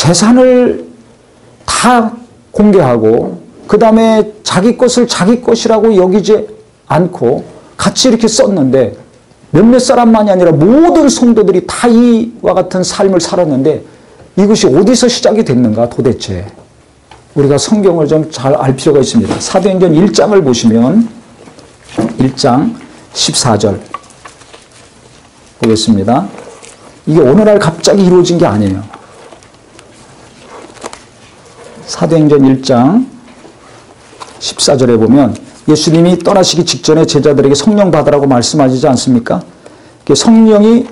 재산을 다 공개하고 그 다음에 자기 것을 자기 것이라고 여기지 않고 같이 이렇게 썼는데 몇몇 사람만이 아니라 모든 성도들이 다 이와 같은 삶을 살았는데 이것이 어디서 시작이 됐는가 도대체. 우리가 성경을 좀 잘 알 필요가 있습니다. 사도행전 1장을 보시면 1장 14절 보겠습니다. 이게 오늘날 갑자기 이루어진 게 아니에요. 사도행전 1장 14절에 보면 예수님이 떠나시기 직전에 제자들에게 성령 받으라고 말씀하시지 않습니까? 성령이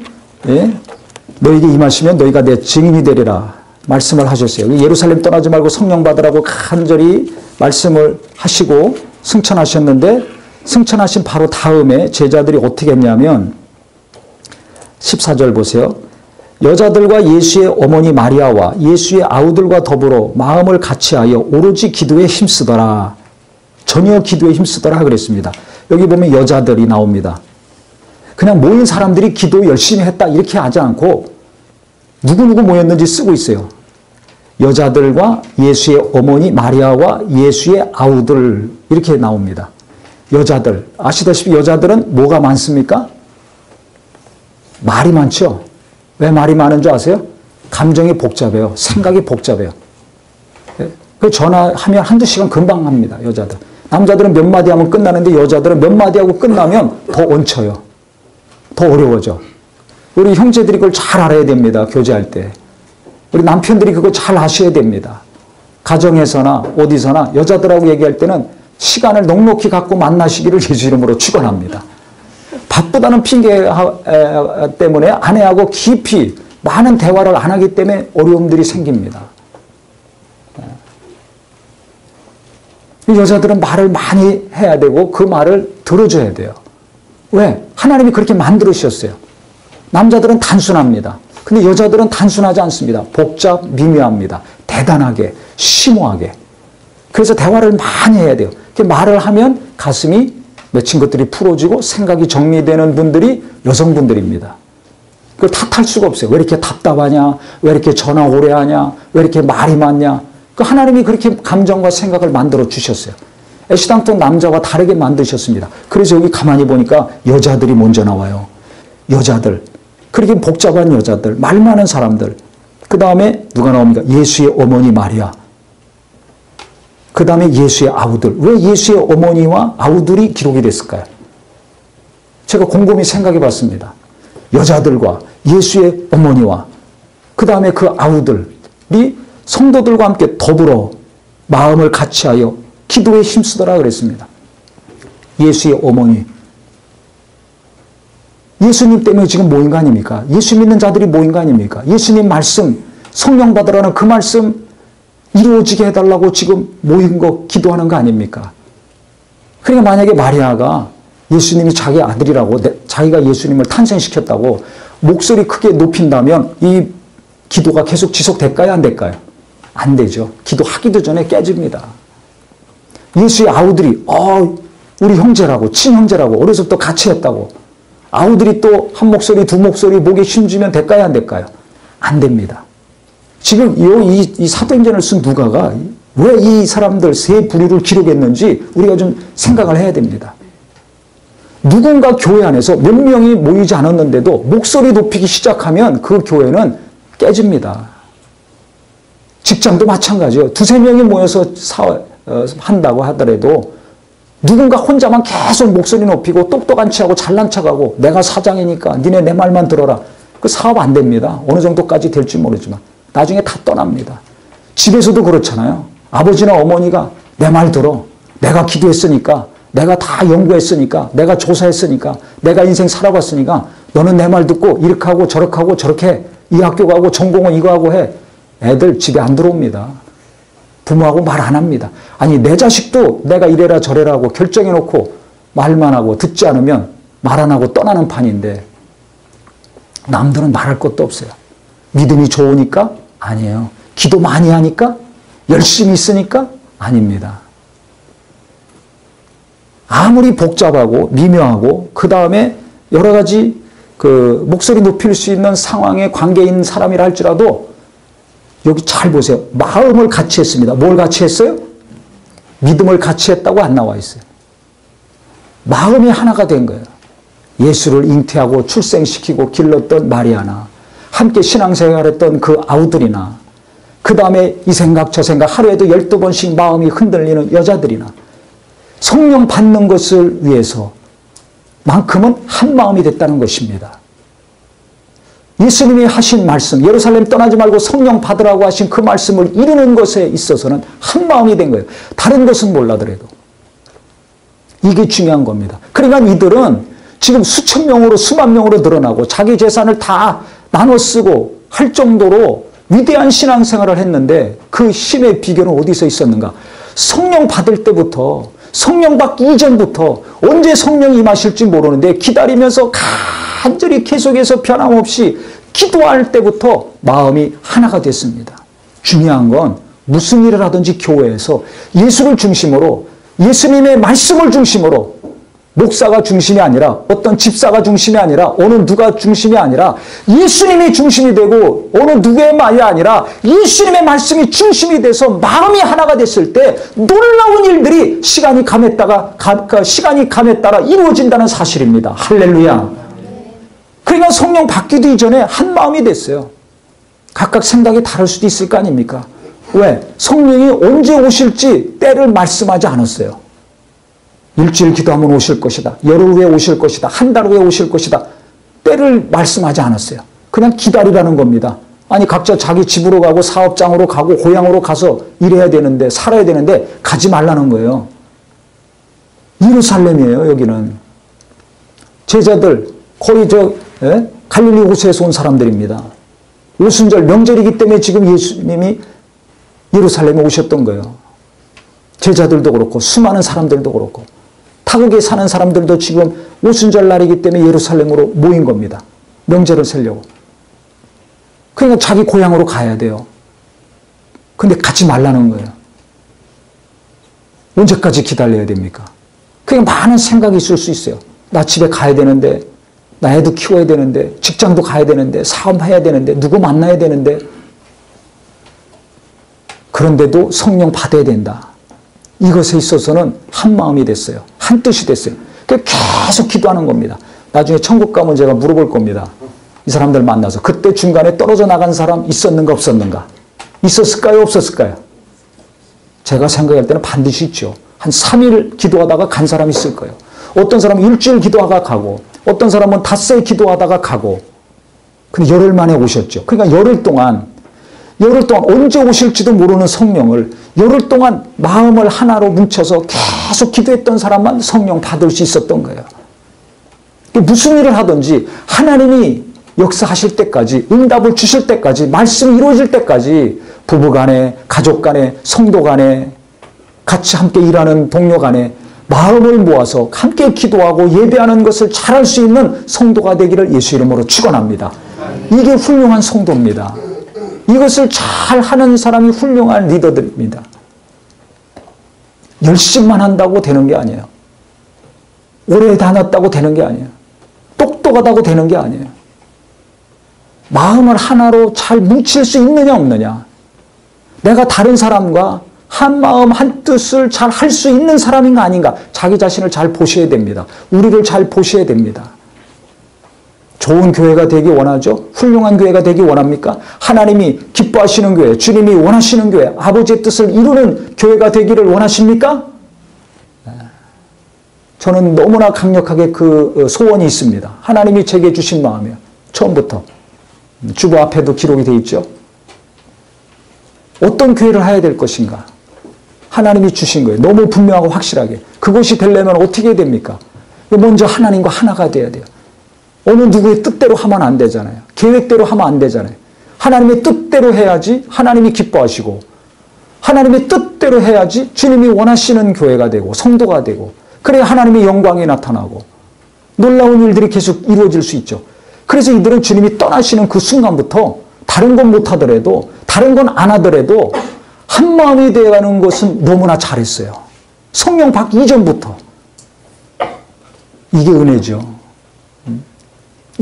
너에게 임하시면 너희가 내 증인이 되리라 말씀을 하셨어요. 예루살렘 떠나지 말고 성령 받으라고 간절히 말씀을 하시고 승천하셨는데 승천하신 바로 다음에 제자들이 어떻게 했냐면 14절 보세요. 여자들과 예수의 어머니 마리아와 예수의 아우들과 더불어 마음을 같이하여 오로지 기도에 힘쓰더라. 전혀 기도에 힘쓰더라 그랬습니다. 여기 보면 여자들이 나옵니다. 그냥 모인 사람들이 기도 열심히 했다 이렇게 하지 않고 누구누구 모였는지 쓰고 있어요. 여자들과 예수의 어머니 마리아와 예수의 아우들 이렇게 나옵니다. 여자들, 아시다시피 여자들은 뭐가 많습니까? 말이 많죠. 왜 말이 많은 줄 아세요? 감정이 복잡해요. 생각이 복잡해요. 그 전화하면 한두 시간 금방 합니다. 여자들. 남자들은 몇 마디 하면 끝나는데 여자들은 몇 마디 하고 끝나면 더 얹혀요. 더 어려워져. 우리 형제들이 그걸 잘 알아야 됩니다. 교제할 때. 우리 남편들이 그거 잘 아셔야 됩니다. 가정에서나 어디서나 여자들하고 얘기할 때는 시간을 넉넉히 갖고 만나시기를 예수 이름으로 축원합니다. 바쁘다는 핑계 때문에 아내하고 깊이 많은 대화를 안 하기 때문에 어려움들이 생깁니다. 여자들은 말을 많이 해야 되고 그 말을 들어줘야 돼요. 왜? 하나님이 그렇게 만들으셨어요. 남자들은 단순합니다. 근데 여자들은 단순하지 않습니다. 복잡, 미묘합니다. 대단하게, 심오하게. 그래서 대화를 많이 해야 돼요. 말을 하면 가슴이 맺힌 것들이 풀어지고 생각이 정리되는 분들이 여성분들입니다. 그걸 탓할 수가 없어요. 왜 이렇게 답답하냐? 왜 이렇게 전화 오래 하냐? 왜 이렇게 말이 많냐? 그 하나님이 그렇게 감정과 생각을 만들어 주셨어요. 애시당초 남자와 다르게 만드셨습니다. 그래서 여기 가만히 보니까 여자들이 먼저 나와요. 여자들. 그렇게 복잡한 여자들, 말 많은 사람들. 그 다음에 누가 나옵니까? 예수의 어머니 마리아. 그 다음에 예수의 아우들. 왜 예수의 어머니와 아우들이 기록이 됐을까요? 제가 곰곰이 생각해 봤습니다. 여자들과 예수의 어머니와 그 다음에 그 아우들이 성도들과 함께 더불어 마음을 같이하여 기도에 힘쓰더라 그랬습니다. 예수의 어머니. 예수님 때문에 지금 모인 거 아닙니까? 예수 믿는 자들이 모인 거 아닙니까? 예수님 말씀, 성령 받으라는 그 말씀 이루어지게 해달라고 지금 모인 거 기도하는 거 아닙니까? 그러니까 만약에 마리아가 예수님이 자기 아들이라고 자기가 예수님을 탄생시켰다고 목소리 크게 높인다면 이 기도가 계속 지속될까요? 안 될까요? 안 되죠. 기도하기도 전에 깨집니다. 예수의 아우들이 우리 형제라고 친형제라고 어려서부터 같이 했다고 아우들이 또 한 목소리 두 목소리 목에 힘주면 될까요? 안 될까요? 안 됩니다. 지금 이 사도행전을 쓴 누가가 왜 이 사람들 세 부류를 기록했는지 우리가 좀 생각을 해야 됩니다. 누군가 교회 안에서 몇 명이 모이지 않았는데도 목소리 높이기 시작하면 그 교회는 깨집니다. 직장도 마찬가지예요. 두세 명이 모여서 한다고 하더라도 누군가 혼자만 계속 목소리 높이고 똑똑한 척하고 잘난 척하고 내가 사장이니까 니네 내 말만 들어라. 그 사업 안 됩니다. 어느 정도까지 될지 모르지만 나중에 다 떠납니다. 집에서도 그렇잖아요. 아버지나 어머니가 내 말 들어. 내가 기도했으니까 내가 다 연구했으니까 내가 조사했으니까 내가 인생 살아봤으니까 너는 내 말 듣고 이렇게 하고 저렇게 하고 저렇게 해. 이 학교 가고 전공은 이거 하고 해. 애들 집에 안 들어옵니다. 부모하고 말 안 합니다. 아니 내 자식도 내가 이래라 저래라 하고 결정해놓고 말만 하고 듣지 않으면 말 안 하고 떠나는 판인데 남들은 말할 것도 없어요. 믿음이 좋으니까? 아니에요. 기도 많이 하니까? 열심히 있으니까? 아닙니다. 아무리 복잡하고 미묘하고 그 다음에 여러 가지 그 목소리 높일 수 있는 상황에 관계 있는 사람이라 할지라도 여기 잘 보세요. 마음을 같이 했습니다. 뭘 같이 했어요? 믿음을 같이 했다고 안 나와 있어요. 마음이 하나가 된 거예요. 예수를 잉태하고 출생시키고 길렀던 마리아나, 함께 신앙생활했던 그 아우들이나, 그 다음에 이 생각 저 생각 하루에도 12번씩 마음이 흔들리는 여자들이나, 성령 받는 것을 위해서 만큼은 한 마음이 됐다는 것입니다. 예수님이 하신 말씀, 예루살렘 떠나지 말고 성령 받으라고 하신 그 말씀을 이루는 것에 있어서는 한 마음이 된 거예요. 다른 것은 몰라더라도. 이게 중요한 겁니다. 그러니까 이들은 지금 수천 명으로 수만 명으로 늘어나고 자기 재산을 다 나눠 쓰고 할 정도로 위대한 신앙생활을 했는데 그 힘의 비결은 어디서 있었는가? 성령 받을 때부터, 성령 받기 이전부터, 언제 성령이 임하실지 모르는데 기다리면서 간절히 계속해서 변함없이 기도할 때부터 마음이 하나가 됐습니다. 중요한 건 무슨 일을 하든지 교회에서 예수를 중심으로, 예수님의 말씀을 중심으로, 목사가 중심이 아니라, 어떤 집사가 중심이 아니라, 어느 누가 중심이 아니라 예수님이 중심이 되고 어느 누구의 말이 아니라 예수님의 말씀이 중심이 돼서 마음이 하나가 됐을 때 놀라운 일들이 시간이 감에 따라 이루어진다는 사실입니다. 할렐루야. 그러니까 성령 받기도 이전에 한 마음이 됐어요. 각각 생각이 다를 수도 있을 거 아닙니까? 왜? 성령이 언제 오실지 때를 말씀하지 않았어요. 일주일 기도하면 오실 것이다. 열흘 후에 오실 것이다. 한 달 후에 오실 것이다. 때를 말씀하지 않았어요. 그냥 기다리라는 겁니다. 아니 각자 자기 집으로 가고 사업장으로 가고 고향으로 가서 일해야 되는데 살아야 되는데 가지 말라는 거예요. 예루살렘이에요. 여기는. 제자들 거의 갈릴리 호수에서 온 사람들입니다. 오순절 명절이기 때문에 지금 예수님이 예루살렘에 오셨던 거예요. 제자들도 그렇고 수많은 사람들도 그렇고 타국에 사는 사람들도 지금 오순절 날이기 때문에 예루살렘으로 모인 겁니다. 명절을 세려고. 그러니까 자기 고향으로 가야 돼요. 근데 가지 말라는 거예요. 언제까지 기다려야 됩니까? 그러니까 많은 생각이 있을 수 있어요. 나 집에 가야 되는데, 나 애도 키워야 되는데, 직장도 가야 되는데, 사업해야 되는데, 누구 만나야 되는데. 그런데도 성령 받아야 된다. 이것에 있어서는 한 마음이 됐어요. 한 뜻이 됐어요. 계속 기도하는 겁니다. 나중에 천국 가면 제가 물어볼 겁니다. 이 사람들 만나서 그때 중간에 떨어져 나간 사람 있었는가 없었는가? 있었을까요? 없었을까요? 제가 생각할 때는 반드시 있죠. 한 3일 기도하다가 간 사람이 있을 거예요. 어떤 사람은 일주일 기도하다가 가고 어떤 사람은 닷새 기도하다가 가고 근데 열흘 만에 오셨죠. 그러니까 열흘 동안 언제 오실지도 모르는 성령을 열흘 동안 마음을 하나로 뭉쳐서 계속 기도했던 사람만 성령 받을 수 있었던 거예요. 무슨 일을 하든지 하나님이 역사하실 때까지, 응답을 주실 때까지, 말씀이 이루어질 때까지 부부 간에, 가족 간에, 성도 간에, 같이 함께 일하는 동료 간에 마음을 모아서 함께 기도하고 예배하는 것을 잘할 수 있는 성도가 되기를 예수 이름으로 축원합니다. 이게 훌륭한 성도입니다. 이것을 잘하는 사람이 훌륭한 리더들입니다. 열심만 한다고 되는 게 아니에요. 오래 다녔다고 되는 게 아니에요. 똑똑하다고 되는 게 아니에요. 마음을 하나로 잘 뭉칠 수 있느냐 없느냐. 내가 다른 사람과 한 마음 한 뜻을 잘 할 수 있는 사람인가 아닌가. 자기 자신을 잘 보셔야 됩니다. 우리를 잘 보셔야 됩니다. 좋은 교회가 되기 원하죠? 훌륭한 교회가 되기 원합니까? 하나님이 기뻐하시는 교회, 주님이 원하시는 교회, 아버지의 뜻을 이루는 교회가 되기를 원하십니까? 저는 너무나 강력하게 그 소원이 있습니다. 하나님이 제게 주신 마음이에요. 처음부터. 주보 앞에도 기록이 되어 있죠. 어떤 교회를 해야 될 것인가? 하나님이 주신 거예요. 너무 분명하고 확실하게. 그것이 되려면 어떻게 해야 됩니까? 먼저 하나님과 하나가 돼야 돼요. 어느 누구의 뜻대로 하면 안 되잖아요. 계획대로 하면 안 되잖아요. 하나님의 뜻대로 해야지 하나님이 기뻐하시고 하나님의 뜻대로 해야지 주님이 원하시는 교회가 되고 성도가 되고 그래야 하나님의 영광이 나타나고 놀라운 일들이 계속 이루어질 수 있죠. 그래서 이들은 주님이 떠나시는 그 순간부터 다른 건 못하더라도 다른 건 안 하더라도 한 마음이 되어가는 것은 너무나 잘했어요. 성령 받기 이전부터. 이게 은혜죠.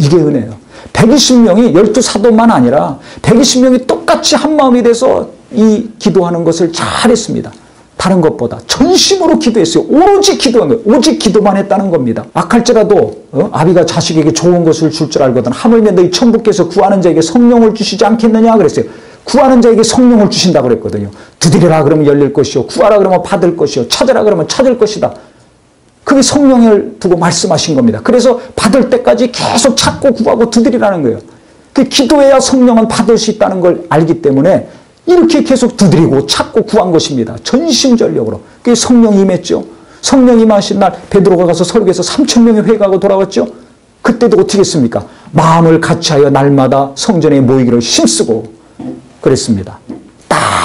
이게 은혜예요. 120명이 12사도만 아니라 120명이 똑같이 한마음이 돼서 이 기도하는 것을 잘했습니다. 다른 것보다 전심으로 기도했어요. 오로지 기도한 거예요. 오직 기도만 했다는 겁니다. 악할지라도 아비가 자식에게 좋은 것을 줄 줄 알거든 하물며 너희 천부께서 구하는 자에게 성령을 주시지 않겠느냐 그랬어요. 구하는 자에게 성령을 주신다 그랬거든요. 두드리라 그러면 열릴 것이요, 구하라 그러면 받을 것이요, 찾으라 그러면 찾을 것이다. 그게 성령을 두고 말씀하신 겁니다. 그래서 받을 때까지 계속 찾고 구하고 두드리라는 거예요. 그 기도해야 성령은 받을 수 있다는 걸 알기 때문에 이렇게 계속 두드리고 찾고 구한 것입니다. 전심전력으로. 그게 성령이 임했죠. 성령이 임하신 날 베드로가 가서 설교해서 3,000명이 회개하고 돌아왔죠. 그때도 어떻게 했습니까? 마음을 같이하여 날마다 성전에 모이기를 힘쓰고 그랬습니다.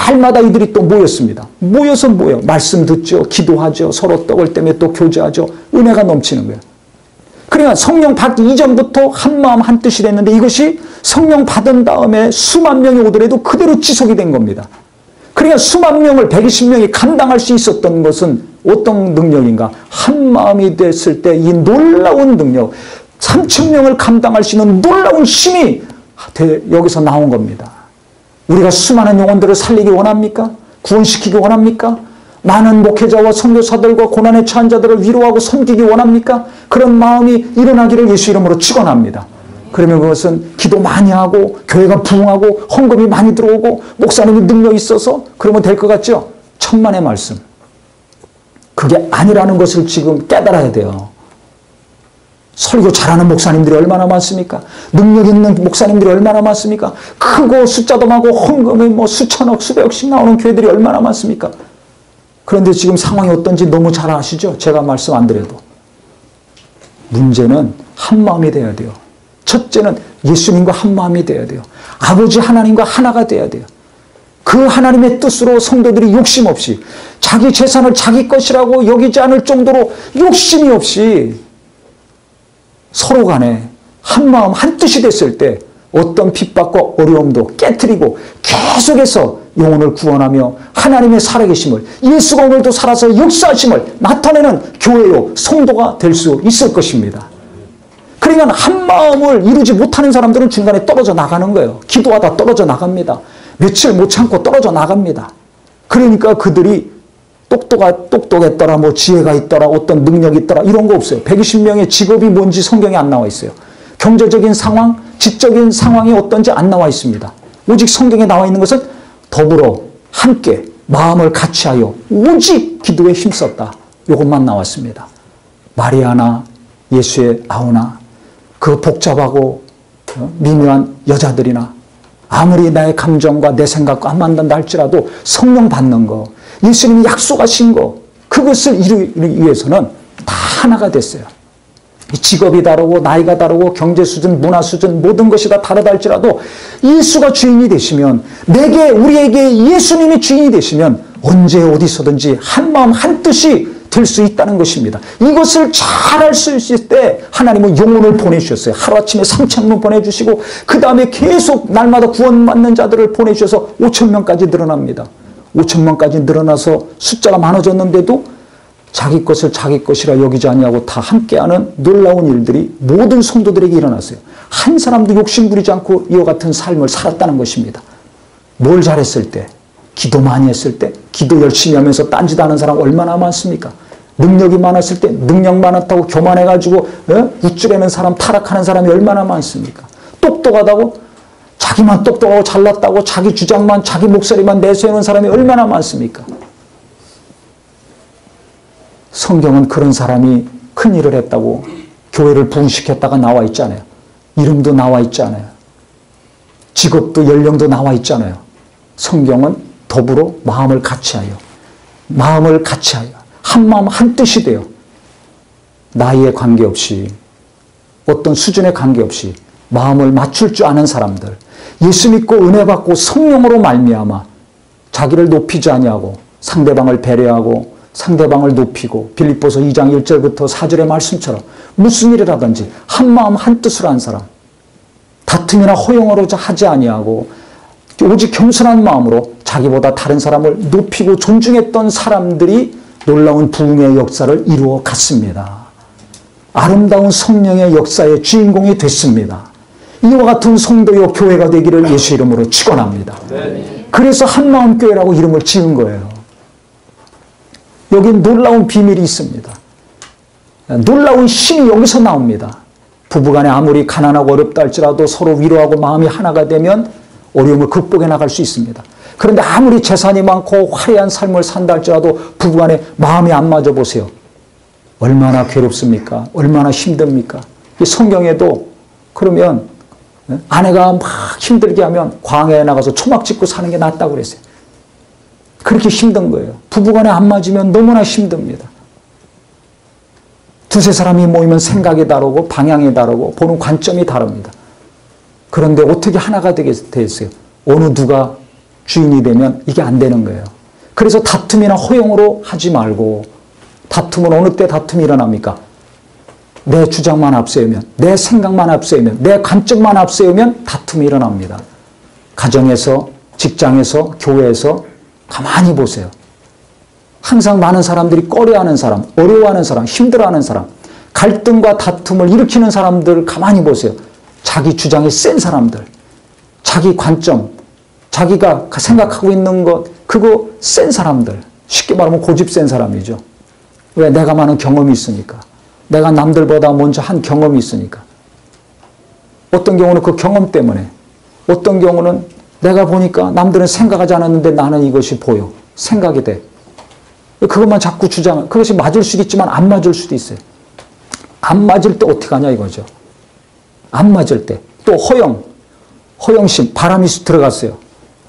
날마다 이들이 또 모였습니다. 모여서 말씀 듣죠. 기도하죠. 서로 떡을 떼며 또 교제하죠. 은혜가 넘치는 거예요. 그러니까 성령 받기 이전부터 한마음 한뜻이 됐는데 이것이 성령 받은 다음에 수만 명이 오더라도 그대로 지속이 된 겁니다. 그러니까 수만 명을 120명이 감당할 수 있었던 것은 어떤 능력인가? 한마음이 됐을 때 이 놀라운 능력, 3,000명을 감당할 수 있는 놀라운 힘이 여기서 나온 겁니다. 우리가 수많은 영혼들을 살리기 원합니까? 구원시키기 원합니까? 많은 목회자와 선교사들과 고난에 처한 자들을 위로하고 섬기기 원합니까? 그런 마음이 일어나기를 예수 이름으로 축원합니다. 그러면 그것은 기도 많이 하고 교회가 부흥하고 헌금이 많이 들어오고 목사님이 능력이 있어서 그러면 될 것 같죠? 천만의 말씀. 그게 아니라는 것을 지금 깨달아야 돼요. 설교 잘하는 목사님들이 얼마나 많습니까? 능력 있는 목사님들이 얼마나 많습니까? 크고 숫자도 많고 헌금이 뭐 수천억 수백억씩 나오는 교회들이 얼마나 많습니까? 그런데 지금 상황이 어떤지 너무 잘 아시죠? 제가 말씀 안 드려도. 문제는 한마음이 돼야 돼요. 첫째는 예수님과 한마음이 돼야 돼요. 아버지 하나님과 하나가 돼야 돼요. 그 하나님의 뜻으로 성도들이 욕심 없이 자기 재산을 자기 것이라고 여기지 않을 정도로 욕심이 없이 서로 간에 한마음 한뜻이 됐을 때 어떤 핍박과 어려움도 깨트리고 계속해서 영혼을 구원하며 하나님의 살아계심을 예수가 오늘도 살아서 역사하심을 나타내는 교회요 성도가 될 수 있을 것입니다. 그러니까 한마음을 이루지 못하는 사람들은 중간에 떨어져 나가는 거예요. 기도하다 떨어져 나갑니다. 며칠 못 참고 떨어져 나갑니다. 그러니까 그들이 똑똑했더라, 뭐 지혜가 있더라, 어떤 능력이 있더라 이런 거 없어요. 120명의 직업이 뭔지 성경에 안 나와 있어요. 경제적인 상황, 지적인 상황이 어떤지 안 나와 있습니다. 오직 성경에 나와 있는 것은 더불어 함께 마음을 같이하여 오직 기도에 힘썼다. 이것만 나왔습니다. 마리아나 예수의 아우나 그 복잡하고 미묘한 여자들이나 아무리 나의 감정과 내 생각과 안 맞는다 할지라도 성령 받는 거, 예수님이 약속하신 거, 그것을 이루기 위해서는 다 하나가 됐어요. 직업이 다르고 나이가 다르고 경제 수준, 문화 수준 모든 것이 다 다르다 할지라도 예수가 주인이 되시면 우리에게 예수님이 주인이 되시면 언제 어디서든지 한마음 한뜻이 될 수 있다는 것입니다. 이것을 잘 할 수 있을 때 하나님은 영혼을 보내주셨어요. 하루아침에 3,000명 보내주시고 그 다음에 계속 날마다 구원받는 자들을 보내주셔서 5,000명까지 늘어납니다. 5,000명까지 늘어나서 숫자가 많아졌는데도 자기 것을 자기 것이라 여기지 아니하고 다 함께하는 놀라운 일들이 모든 성도들에게 일어났어요. 한 사람도 욕심 부리지 않고 이와 같은 삶을 살았다는 것입니다. 뭘 잘했을 때? 기도 많이 했을 때? 기도 열심히 하면서 딴짓 하는 사람 얼마나 많습니까? 능력이 많았을 때 능력 많았다고 교만해가지고 우쭐대는 사람, 타락하는 사람이 얼마나 많습니까? 똑똑하다고 자기만 똑똑하고 잘났다고 자기 주장만 자기 목소리만 내세우는 사람이 얼마나 많습니까? 성경은 그런 사람이 큰 일을 했다고 교회를 부흥시켰다가 나와 있잖아요. 이름도 나와 있잖아요. 직업도 연령도 나와 있잖아요. 성경은 더불어 마음을 같이하여 한마음 한뜻이 되어 나이에 관계없이 어떤 수준에 관계없이 마음을 맞출 줄 아는 사람들, 예수 믿고 은혜 받고 성령으로 말미암아 자기를 높이지 아니하고 상대방을 배려하고 상대방을 높이고 빌립보서 2장 1절부터 4절의 말씀처럼 무슨 일을 하든지 한마음 한뜻으로 한 사람, 다툼이나 허용으로자 하지 아니하고 오직 겸손한 마음으로 자기보다 다른 사람을 높이고 존중했던 사람들이 놀라운 부흥의 역사를 이루어 갔습니다. 아름다운 성령의 역사의 주인공이 됐습니다. 이와 같은 성도요 교회가 되기를 예수 이름으로 축원합니다. 그래서 한마음교회라고 이름을 지은 거예요. 여기 놀라운 비밀이 있습니다. 놀라운 힘이 여기서 나옵니다. 부부간에 아무리 가난하고 어렵다 할지라도 서로 위로하고 마음이 하나가 되면 어려움을 극복해 나갈 수 있습니다. 그런데 아무리 재산이 많고 화려한 삶을 산다 할지라도 부부간에 마음이 안 맞아 보세요. 얼마나 괴롭습니까? 얼마나 힘듭니까? 성경에도 그러면 아내가 막 힘들게 하면 광야에 나가서 초막 짓고 사는 게 낫다고 그랬어요. 그렇게 힘든 거예요. 부부간에 안 맞으면 너무나 힘듭니다. 두세 사람이 모이면 생각이 다르고 방향이 다르고 보는 관점이 다릅니다. 그런데 어떻게 하나가 되게 됐어요? 어느 누가 주인이 되면 이게 안 되는 거예요. 그래서 다툼이나 허용으로 하지 말고, 다툼은 어느 때 다툼이 일어납니까? 내 주장만 앞세우면, 내 생각만 앞세우면, 내 관점만 앞세우면 다툼이 일어납니다. 가정에서, 직장에서, 교회에서 가만히 보세요. 항상 많은 사람들이 꺼려하는 사람, 어려워하는 사람, 힘들어하는 사람, 갈등과 다툼을 일으키는 사람들 가만히 보세요. 자기 주장이 센 사람들, 자기 관점, 자기가 생각하고 있는 것, 그거 센 사람들, 쉽게 말하면 고집 센 사람이죠. 왜? 내가 많은 경험이 있으니까. 내가 남들보다 먼저 한 경험이 있으니까. 어떤 경우는 그 경험 때문에, 어떤 경우는 내가 보니까 남들은 생각하지 않았는데 나는 이것이 보여. 생각이 돼. 그것만 자꾸 주장, 그것이 맞을 수도 있지만 안 맞을 수도 있어요. 안 맞을 때 어떻게 하냐 이거죠. 안 맞을 때. 또 허영심, 바람이 들어갔어요.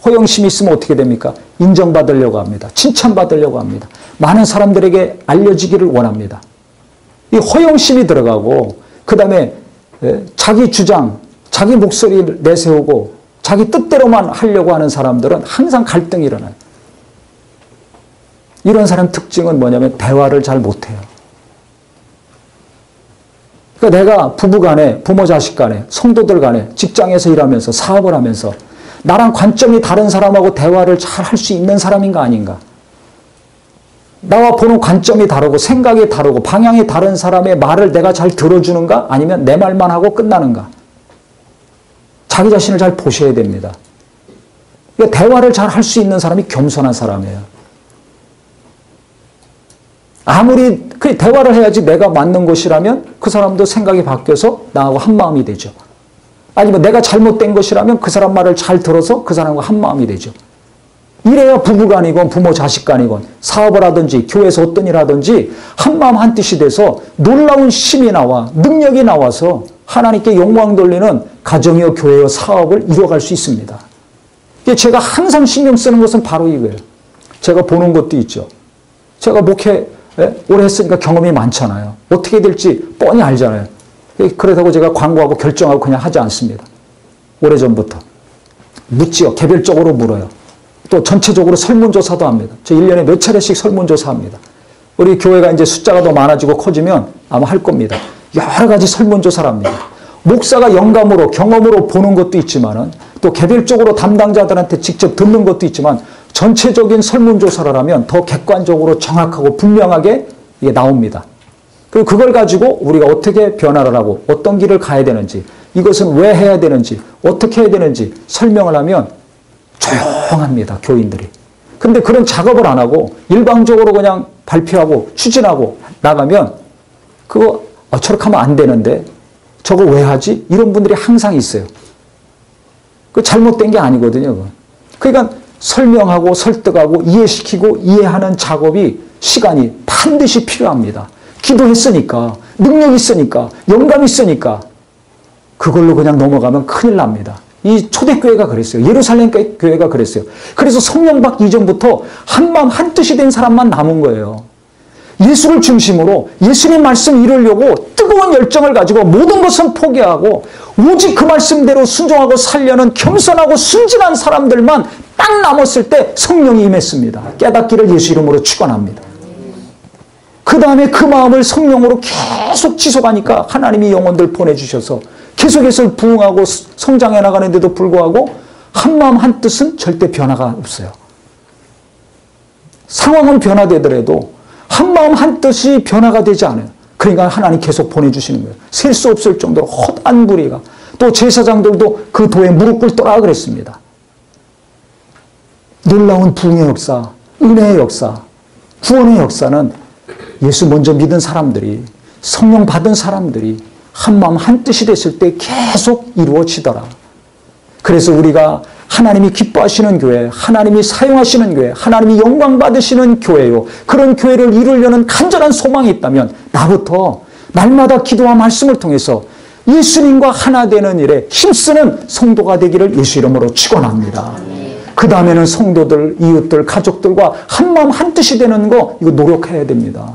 허영심이 있으면 어떻게 됩니까? 인정받으려고 합니다. 칭찬받으려고 합니다. 많은 사람들에게 알려지기를 원합니다. 이 허영심이 들어가고, 그 다음에 자기 주장, 자기 목소리를 내세우고 자기 뜻대로만 하려고 하는 사람들은 항상 갈등이 일어나요. 이런 사람 특징은 뭐냐면 대화를 잘 못해요. 그러니까 내가 부부 간에, 부모 자식 간에, 성도들 간에, 직장에서 일하면서, 사업을 하면서 나랑 관점이 다른 사람하고 대화를 잘 할 수 있는 사람인가 아닌가? 나와 보는 관점이 다르고 생각이 다르고 방향이 다른 사람의 말을 내가 잘 들어주는가? 아니면 내 말만 하고 끝나는가? 자기 자신을 잘 보셔야 됩니다. 그러니까 대화를 잘 할 수 있는 사람이 겸손한 사람이에요. 아무리 그 대화를 해야지 내가 맞는 것이라면 그 사람도 생각이 바뀌어서 나하고 한마음이 되죠. 아니면 내가 잘못된 것이라면 그 사람 말을 잘 들어서 그 사람과 한마음이 되죠. 이래야 부부간이건 부모 자식간이건 사업을 하든지 교회에서 어떤 일을 하든지 한마음 한뜻이 돼서 놀라운 힘이 나와 능력이 나와서 하나님께 영광 돌리는 가정이요 교회요 사업을 이뤄갈 수 있습니다. 제가 항상 신경 쓰는 것은 바로 이거예요. 제가 보는 것도 있죠. 제가 목회 오래 했으니까 경험이 많잖아요. 어떻게 될지 뻔히 알잖아요. 그렇다고 제가 광고하고 결정하고 그냥 하지 않습니다. 오래전부터. 묻지요. 개별적으로 물어요. 또 전체적으로 설문조사도 합니다. 저 1년에 몇 차례씩 설문조사합니다. 우리 교회가 이제 숫자가 더 많아지고 커지면 아마 할 겁니다. 여러 가지 설문조사를 합니다. 목사가 영감으로 경험으로 보는 것도 있지만은 또 개별적으로 담당자들한테 직접 듣는 것도 있지만 전체적인 설문조사를 하면 더 객관적으로 정확하고 분명하게 이게 나옵니다. 그리고 그걸 가지고 우리가 어떻게 변화를 하고 어떤 길을 가야 되는지 이것은 왜 해야 되는지 어떻게 해야 되는지 설명을 하면 조용합니다. 교인들이. 근데 그런 작업을 안 하고 일방적으로 그냥 발표하고 추진하고 나가면 그거 저렇게 하면 안 되는데 저거 왜 하지? 이런 분들이 항상 있어요. 그 잘못된 게 아니거든요. 그러니까 설명하고 설득하고 이해시키고 이해하는 작업이 시간이 반드시 필요합니다. 기도했으니까 능력이 있으니까 영감이 있으니까 그걸로 그냥 넘어가면 큰일 납니다. 이 초대교회가 그랬어요. 예루살렘 교회가 그랬어요. 그래서 성령 받기 이전부터 한마음 한뜻이 된 사람만 남은 거예요. 예수를 중심으로 예수님 말씀 이루려고 뜨거운 열정을 가지고 모든 것은 포기하고 오직 그 말씀대로 순종하고 살려는 겸손하고 순진한 사람들만 딱 남았을 때 성령이 임했습니다. 깨닫기를 예수 이름으로 축원합니다. 그 다음에 그 마음을 성령으로 계속 지속하니까 하나님이 영혼들 보내주셔서 계속해서 부흥하고 성장해 나가는데도 불구하고 한마음 한뜻은 절대 변화가 없어요. 상황은 변화되더라도 한마음 한뜻이 변화가 되지 않아요. 그러니까 하나님 계속 보내주시는 거예요. 셀 수 없을 정도로 헛한 무리가. 또 제사장들도 그 도에 무릎 꿇더라 그랬습니다. 놀라운 부흥의 역사, 은혜의 역사, 구원의 역사는 예수 먼저 믿은 사람들이, 성령 받은 사람들이 한마음 한뜻이 됐을 때 계속 이루어지더라. 그래서 우리가 하나님이 기뻐하시는 교회, 하나님이 사용하시는 교회, 하나님이 영광 받으시는 교회요. 그런 교회를 이루려는 간절한 소망이 있다면 나부터 날마다 기도와 말씀을 통해서 예수님과 하나 되는 일에 힘쓰는 성도가 되기를 예수 이름으로 축원합니다. 그 다음에는 성도들, 이웃들, 가족들과 한마음 한뜻이 되는 거 이거 노력해야 됩니다.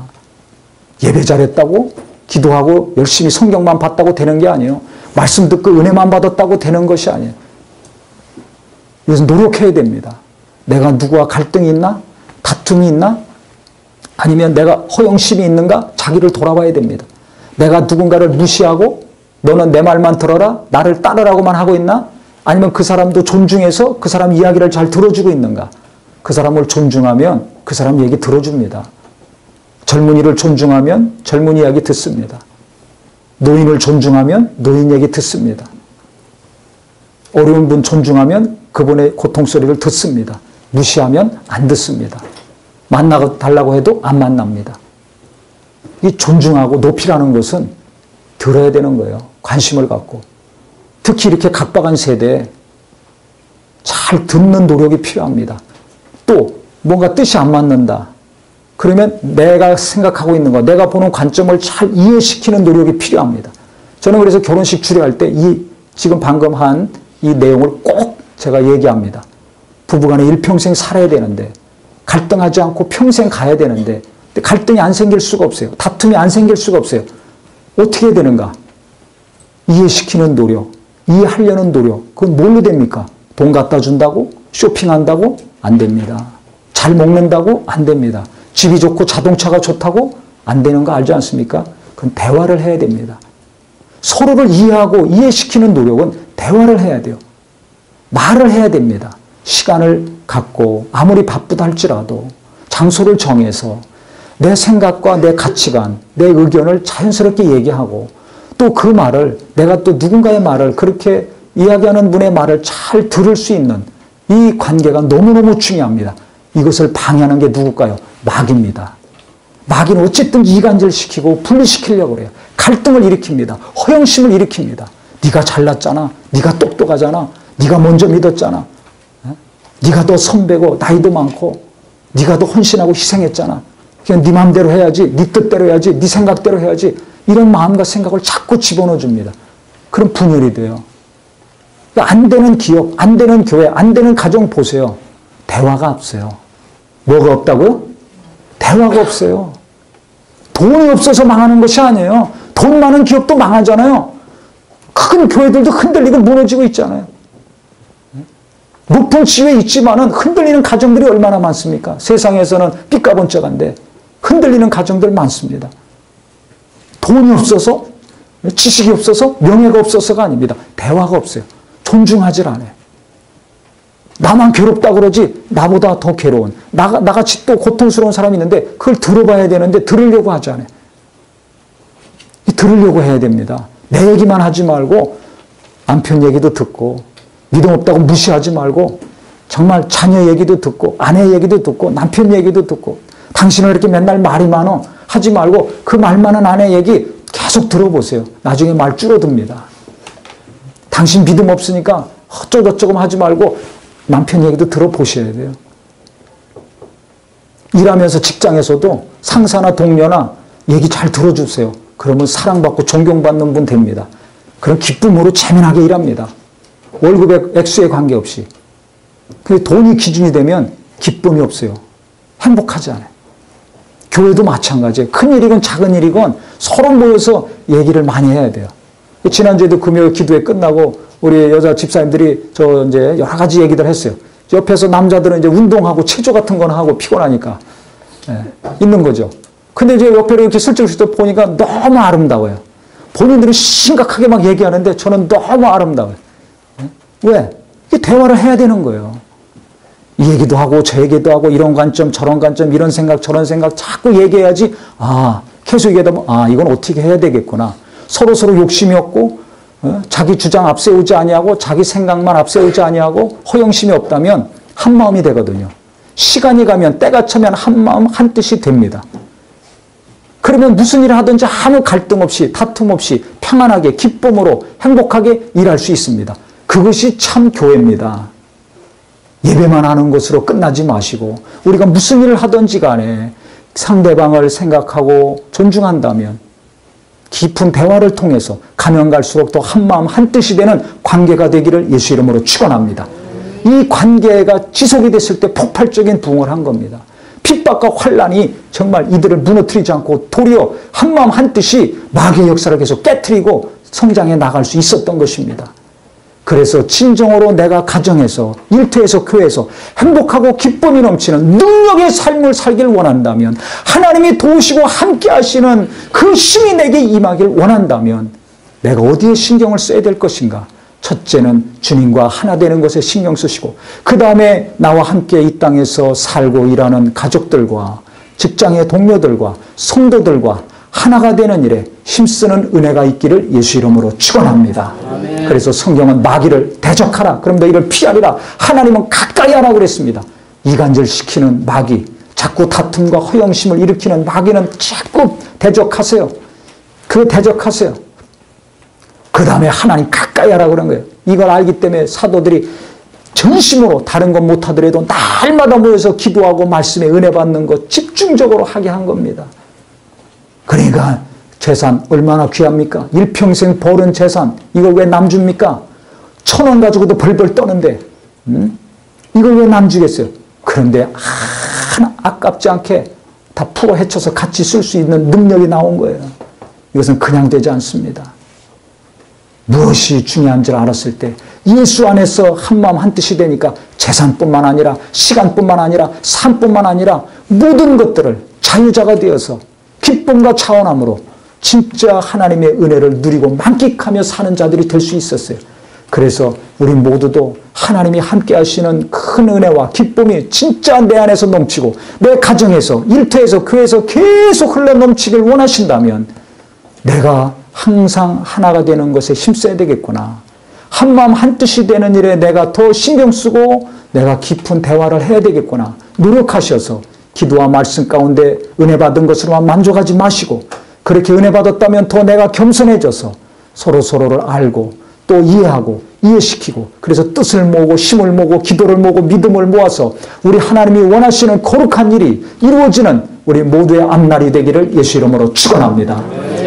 예배 잘했다고 기도하고 열심히 성경만 봤다고 되는 게 아니에요. 말씀 듣고 은혜만 받았다고 되는 것이 아니에요. 이것은 노력해야 됩니다. 내가 누구와 갈등이 있나? 다툼이 있나? 아니면 내가 허영심이 있는가? 자기를 돌아봐야 됩니다. 내가 누군가를 무시하고 너는 내 말만 들어라? 나를 따르라고만 하고 있나? 아니면 그 사람도 존중해서 그 사람 이야기를 잘 들어주고 있는가? 그 사람을 존중하면 그 사람 얘기 들어줍니다. 젊은이를 존중하면 젊은이 이야기 듣습니다. 노인을 존중하면 노인 얘기 듣습니다. 어려운 분 존중하면 그분의 고통소리를 듣습니다. 무시하면 안 듣습니다. 만나달라고 해도 안 만납니다. 이 존중하고 높이라는 것은 들어야 되는 거예요. 관심을 갖고. 특히 이렇게 각박한 세대에 잘 듣는 노력이 필요합니다. 또 뭔가 뜻이 안 맞는다. 그러면 내가 생각하고 있는 거, 내가 보는 관점을 잘 이해시키는 노력이 필요합니다. 저는 그래서 결혼식 주례할 때 지금 방금 한 이 내용을 꼭 제가 얘기합니다. 부부간에 일평생 살아야 되는데 갈등하지 않고 평생 가야 되는데 갈등이 안 생길 수가 없어요. 다툼이 안 생길 수가 없어요. 어떻게 해야 되는가? 이해시키는 노력, 이해하려는 노력. 그건 뭘로 됩니까? 돈 갖다 준다고? 쇼핑한다고? 안 됩니다. 잘 먹는다고? 안 됩니다. 집이 좋고 자동차가 좋다고? 안 되는 거 알지 않습니까? 그건 대화를 해야 됩니다. 서로를 이해하고 이해시키는 노력은 대화를 해야 돼요. 말을 해야 됩니다. 시간을 갖고 아무리 바쁘다 할지라도 장소를 정해서 내 생각과 내 가치관, 내 의견을 자연스럽게 얘기하고 또 그 말을 내가 또 누군가의 말을 그렇게 이야기하는 분의 말을 잘 들을 수 있는 이 관계가 너무너무 중요합니다. 이것을 방해하는 게 누굴까요? 마귀입니다. 마귀는 어쨌든 이간질시키고 분리시키려고 그래요. 갈등을 일으킵니다. 허영심을 일으킵니다. 네가 잘났잖아. 네가 똑똑하잖아. 네가 먼저 믿었잖아. 네가 더 선배고 나이도 많고 네가 더 헌신하고 희생했잖아. 그냥 네 마음대로 해야지. 네 뜻대로 해야지. 네 생각대로 해야지. 이런 마음과 생각을 자꾸 집어넣어 줍니다. 그럼 분열이 돼요. 안 되는 기업, 안 되는 교회, 안 되는 가정 보세요. 대화가 없어요. 뭐가 없다고요? 대화가 없어요. 돈이 없어서 망하는 것이 아니에요. 돈 많은 기업도 망하잖아요. 큰 교회들도 흔들리고 무너지고 있잖아요. 높은 지위에 있지만은 흔들리는 가정들이 얼마나 많습니까? 세상에서는 삐까번쩍한데 흔들리는 가정들 많습니다. 돈이 없어서, 지식이 없어서, 명예가 없어서가 아닙니다. 대화가 없어요. 존중하질 않아요. 나만 괴롭다 그러지 나보다 더 괴로운 나같이 또 고통스러운 사람이 있는데 그걸 들어봐야 되는데 들으려고 하지 않아요. 들으려고 해야 됩니다. 내 얘기만 하지 말고 남편 얘기도 듣고 믿음 없다고 무시하지 말고 정말 자녀 얘기도 듣고 아내 얘기도 듣고 남편 얘기도 듣고 당신은 이렇게 맨날 말이 많어 하지 말고 그 말 많은 아내 얘기 계속 들어보세요. 나중에 말 줄어듭니다. 당신 믿음 없으니까 어쩌고저쩌고 하지 말고 남편 얘기도 들어보셔야 돼요. 일하면서 직장에서도 상사나 동료나 얘기 잘 들어주세요. 그러면 사랑받고 존경받는 분 됩니다. 그럼 기쁨으로 재미나게 일합니다. 월급의 액수에 관계없이. 근데 돈이 기준이 되면 기쁨이 없어요. 행복하지 않아요. 교회도 마찬가지예요. 큰 일이건 작은 일이건 서로 모여서 얘기를 많이 해야 돼요. 지난주에도 금요일 기도회 끝나고 우리 여자 집사님들이 이제 여러 가지 얘기들 했어요. 옆에서 남자들은 이제 운동하고 체조 같은 거는 하고 피곤하니까 있는 거죠. 근데 이제 옆에 이렇게 슬쩍슬쩍 보니까 너무 아름다워요. 본인들은 심각하게 막 얘기하는데 저는 너무 아름다워요. 왜? 이게 대화를 해야 되는 거예요. 이 얘기도 하고 저 얘기도 하고 이런 관점 저런 관점 이런 생각 저런 생각 자꾸 얘기해야지 계속 얘기하다 보면 이건 어떻게 해야 되겠구나. 서로 욕심이 없고 자기 주장 앞세우지 아니하고 자기 생각만 앞세우지 아니하고 허영심이 없다면 한 마음이 되거든요. 시간이 가면 때가 차면 한 마음 한 뜻이 됩니다. 그러면 무슨 일을 하든지 아무 갈등 없이 다툼 없이 평안하게 기쁨으로 행복하게 일할 수 있습니다. 그것이 참 교회입니다. 예배만 하는 것으로 끝나지 마시고 우리가 무슨 일을 하든지 간에 상대방을 생각하고 존중한다면 깊은 대화를 통해서 가면 갈수록 더 한마음 한뜻이 되는 관계가 되기를 예수 이름으로 축원합니다. 이 관계가 지속이 됐을 때 폭발적인 부흥을 한 겁니다. 핍박과 환난이 정말 이들을 무너뜨리지 않고 도리어 한마음 한뜻이 마귀의 역사를 계속 깨트리고 성장해 나갈 수 있었던 것입니다. 그래서 진정으로 내가 가정에서 일터에서 교회에서 행복하고 기쁨이 넘치는 능력의 삶을 살길 원한다면 하나님이 도우시고 함께 하시는 그 힘이 내게 임하길 원한다면 내가 어디에 신경을 써야 될 것인가? 첫째는 주님과 하나 되는 것에 신경 쓰시고 그 다음에 나와 함께 이 땅에서 살고 일하는 가족들과 직장의 동료들과 성도들과 하나가 되는 일에 힘쓰는 은혜가 있기를 예수 이름으로 축원합니다. 그래서 성경은 마귀를 대적하라. 그럼 너희를 피하리라. 하나님은 가까이 하라 그랬습니다. 이간질시키는 마귀, 자꾸 다툼과 허영심을 일으키는 마귀는 자꾸 대적하세요. 그 대적하세요. 그 다음에 하나님 가까이 하라 그런 거예요. 이걸 알기 때문에 사도들이 전심으로 다른 건 못하더라도 날마다 모여서 기도하고 말씀에 은혜 받는 것 집중적으로 하게 한 겁니다. 그러니까 재산 얼마나 귀합니까? 일평생 벌은 재산 이걸 왜 남 줍니까? 1,000원 가지고도 벌벌 떠는데 이걸 왜 남 주겠어요? 그런데 하나 아깝지 않게 다 풀어 헤쳐서 같이 쓸 수 있는 능력이 나온 거예요. 이것은 그냥 되지 않습니다. 무엇이 중요한지를 알았을 때 예수 안에서 한마음 한뜻이 되니까 재산뿐만 아니라 시간뿐만 아니라 삶뿐만 아니라 모든 것들을 자유자가 되어서 기쁨과 차원함으로 진짜 하나님의 은혜를 누리고 만끽하며 사는 자들이 될 수 있었어요. 그래서 우리 모두도 하나님이 함께 하시는 큰 은혜와 기쁨이 진짜 내 안에서 넘치고 내 가정에서 일터에서 교회에서 계속 흘러 넘치길 원하신다면 내가 항상 하나가 되는 것에 힘써야 되겠구나. 한마음 한뜻이 되는 일에 내가 더 신경 쓰고 내가 깊은 대화를 해야 되겠구나. 노력하셔서 기도와 말씀 가운데 은혜 받은 것으로만 만족하지 마시고 그렇게 은혜 받았다면 더 내가 겸손해져서 서로를 알고 또 이해하고 이해시키고 그래서 뜻을 모으고 힘을 모으고 기도를 모으고 믿음을 모아서 우리 하나님이 원하시는 거룩한 일이 이루어지는 우리 모두의 앞날이 되기를 예수 이름으로 축원합니다.